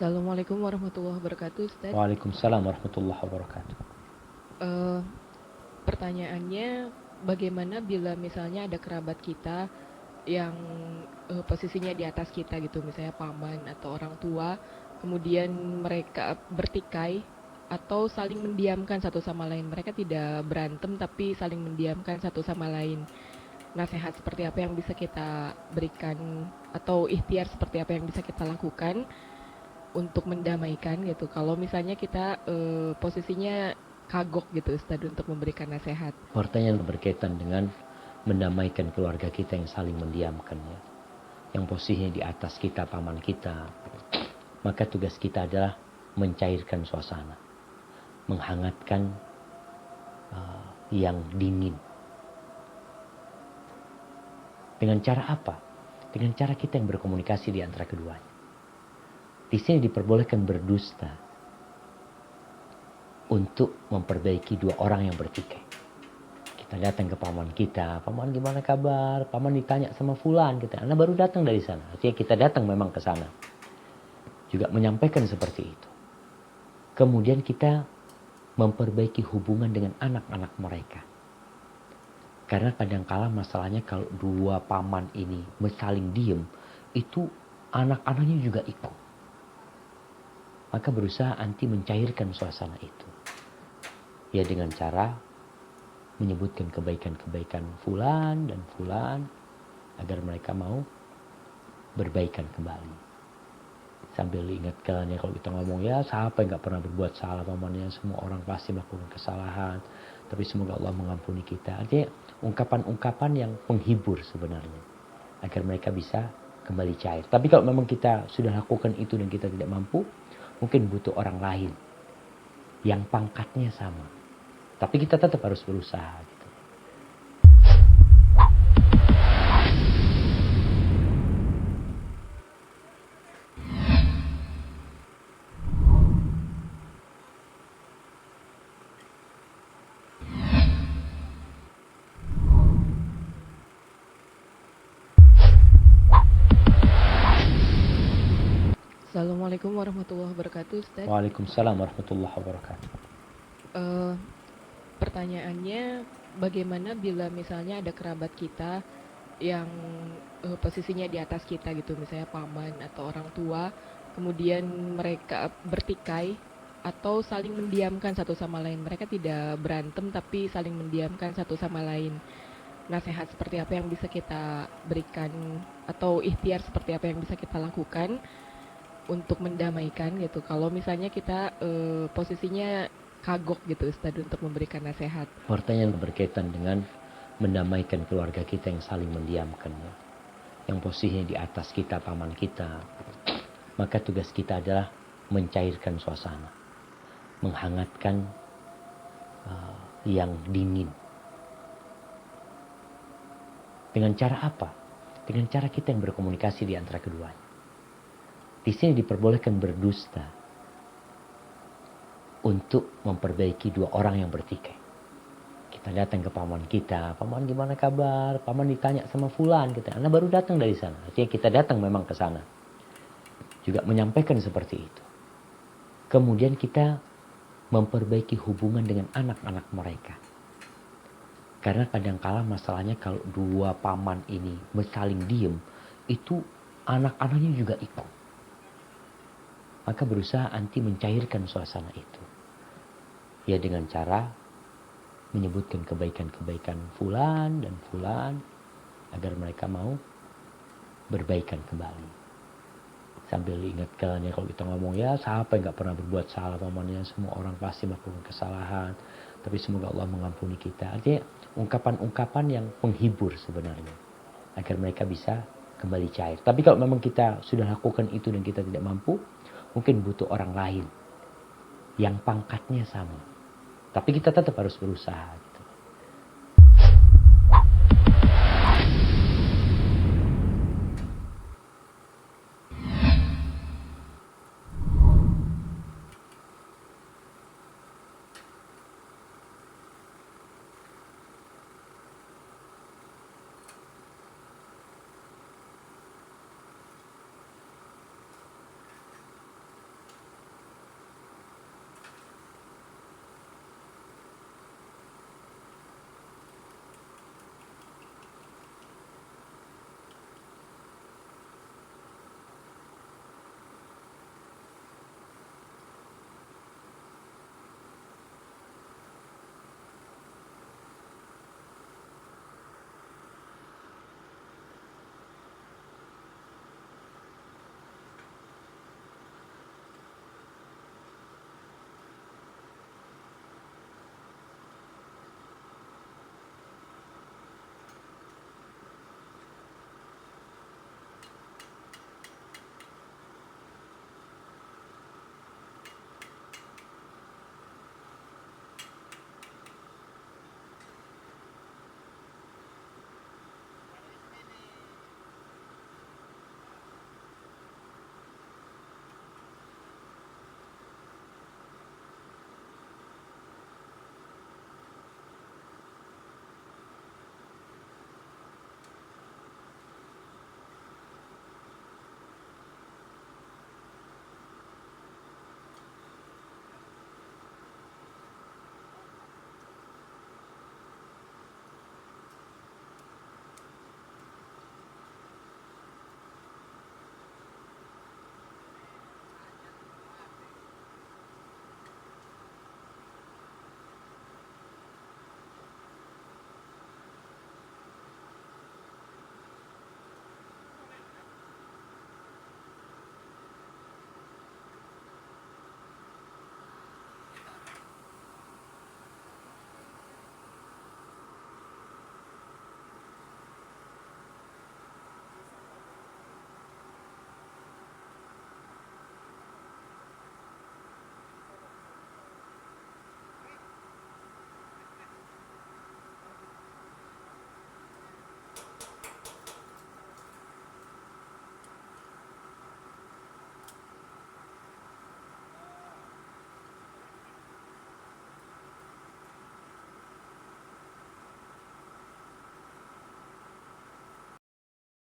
Assalamualaikum warahmatullahi wabarakatuh, Ustaz. Waalaikumsalam warahmatullahi wabarakatuh. Eh, Pertanyaannya, bagaimana bila misalnya ada kerabat kita yang posisinya di atas kita gitu, misalnya paman atau orang tua, kemudian mereka bertikai atau saling mendiamkan satu sama lain. Mereka tidak berantem tapi saling mendiamkan satu sama lain. Nasihat seperti apa yang bisa kita berikan atau ikhtiar seperti apa yang bisa kita lakukan untuk mendamaikan gitu. Kalau misalnya kita posisinya kagok gitu Ustaz untuk memberikan nasihat. Pertanyaan berkaitan dengan mendamaikan keluarga kita yang saling mendiamkan ya. Yang posisinya di atas kita, paman kita. Maka tugas kita adalah mencairkan suasana. Menghangatkan yang dingin. Dengan cara apa? Dengan cara kita yang berkomunikasi di antara keduanya. Di sini diperbolehkan berdusta untuk memperbaiki dua orang yang bertikai. Kita datang ke paman kita, paman gimana kabar? Paman ditanya sama fulan, kita, Anda baru datang dari sana. Artinya kita datang memang ke sana. Juga menyampaikan seperti itu. Kemudian kita memperbaiki hubungan dengan anak-anak mereka. Karena kadangkala masalahnya kalau dua paman ini saling diem, itu anak-anaknya juga ikut. Maka berusaha anti mencairkan suasana itu. Ya dengan cara menyebutkan kebaikan-kebaikan fulan dan fulan agar mereka mau berbaikan kembali. Sambil ingatkan ya kalau kita ngomong ya siapa yang gak pernah berbuat salah pamannya, semua orang pasti melakukan kesalahan. Tapi semoga Allah mengampuni kita. Artinya ungkapan-ungkapan yang menghibur sebenarnya. Agar mereka bisa kembali cair. Tapi kalau memang kita sudah lakukan itu dan kita tidak mampu, mungkin butuh orang lain yang pangkatnya sama. Tapi kita tetap harus berusaha. Gitu. Assalamualaikum warahmatullahi wabarakatuh, Ustaz. Waalaikumsalam warahmatullahi wabarakatuh. Eh, Pertanyaannya, bagaimana bila misalnya ada kerabat kita yang posisinya di atas kita gitu, misalnya paman atau orang tua, kemudian mereka bertikai atau saling mendiamkan satu sama lain. Mereka tidak berantem tapi saling mendiamkan satu sama lain. Nasihat seperti apa yang bisa kita berikan atau ikhtiar seperti apa yang bisa kita lakukan untuk mendamaikan gitu. Kalau misalnya kita posisinya kagok gitu Ustaz untuk memberikan nasihat. Pertanyaan berkaitan dengan mendamaikan keluarga kita yang saling mendiamkan ya. Yang posisinya di atas kita, paman kita. Maka tugas kita adalah mencairkan suasana. Menghangatkan yang dingin. Dengan cara apa? Dengan cara kita yang berkomunikasi di antara keduanya. Di sini diperbolehkan berdusta untuk memperbaiki dua orang yang bertikai. Kita datang ke paman kita, paman gimana kabar? Paman ditanya sama fulan, kita, Anda baru datang dari sana. Artinya kita datang memang ke sana. Juga menyampaikan seperti itu. Kemudian kita memperbaiki hubungan dengan anak-anak mereka. Karena kadangkala masalahnya kalau dua paman ini saling diem, itu anak-anaknya juga ikut. Maka berusaha anti mencairkan suasana itu. Ya dengan cara menyebutkan kebaikan-kebaikan fulan dan fulan agar mereka mau berbaikan kembali. Sambil ingatkan ya kalau kita ngomong ya siapa yang gak pernah berbuat salah pamannya, semua orang pasti melakukan kesalahan. Tapi semoga Allah mengampuni kita. Artinya ungkapan-ungkapan yang menghibur sebenarnya. Agar mereka bisa kembali cair. Tapi kalau memang kita sudah lakukan itu dan kita tidak mampu, mungkin butuh orang lain yang pangkatnya sama. Tapi kita tetap harus berusaha.